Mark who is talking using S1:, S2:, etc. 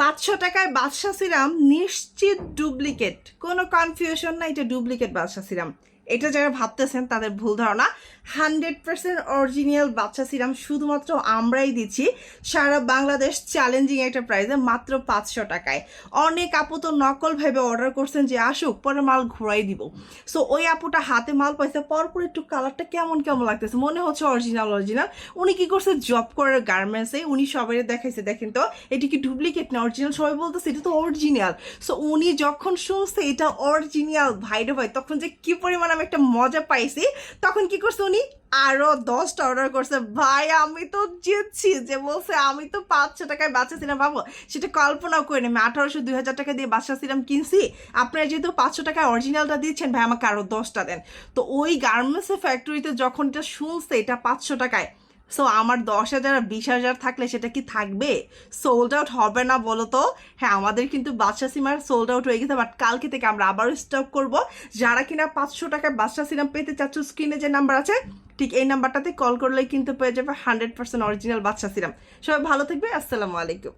S1: 500 টাকায় বাদশা সিরাম নিশ্চিত ডুপ্লিকেট, কোনো কনফিউশন না, এটা ডুপ্লিকেট বাদশা সিরাম। এটা যারা ভাবতেছেন তাদের ভুল ধারণা। 100% অরিজিনাল বাদশা সিরাম শুধুমাত্র আমরাই দিচ্ছি সারা বাংলাদেশ চ্যালেঞ্জিং একটা প্রাইসে, মাত্র 500 টাকায়। অনেক আপু তো নকল ভেবে অর্ডার করছেন যে আসুক পরে মাল ঘুরাই দিব। সো ওই আপুটা হাতে মাল পাইছে, পরপর একটু কালারটা কেমন কেমন লাগতেছে, মনে হচ্ছে অরিজিনাল। উনি কি করছে, জব করে গার্মেন্টসে, উনি সবাই দেখাইছে দেখেন তো এটা কি ডুপ্লিকেট না অরিজিনাল, সবাই বলতেছে এটা তো অরিজিনাল। সো উনি যখন শুনছে এটা অরিজিনাল ভাইরে ভাই, তখন যে কি পরিমাণ আমি একটা মজা পাইছি, তখন কি করছে উনি আরো 10টা অর্ডার করছে। ভাই আমি তো জিতছি, যে বলছে আমি তো 500 টাকায় বাচ্চা সিরাম পাবো, সেটা কল্পনাও করিনি। আমি 1800-2000 টাকা দিয়ে বাচ্চা সিরাম কিনছি, আপনারা যেহেতু 500 টাকায় অরিজিনালটা দিচ্ছেন, ভাই আমাকে আরো 10টা দেন। তো ওই গার্মেন্টসের ফ্যাক্টরিতে যখন এটা শুনছে এটা 500 টাকায়, সো আমার 10,000 আর 20,000 থাকলে সেটা কি থাকবে? সোল্ড আউট হবে না বলো তো? হ্যাঁ, আমাদের কিন্তু বাদশা সিমার সোল্ড আউট হয়ে গেছে, বাট কালকে থেকে আমরা আবারও স্টক করব। যারা কিনা 500 টাকায় বাদশা সিরাম পেতে চাচ্ছ, স্ক্রিনে যে নাম্বার আছে ঠিক এই নাম্বারটাতে কল করলেই কিন্তু পেয়ে যাবে 100% অরিজিনাল বাদশা সিরাম। সবাই ভালো থাকবে, আসসালামু আলাইকুম।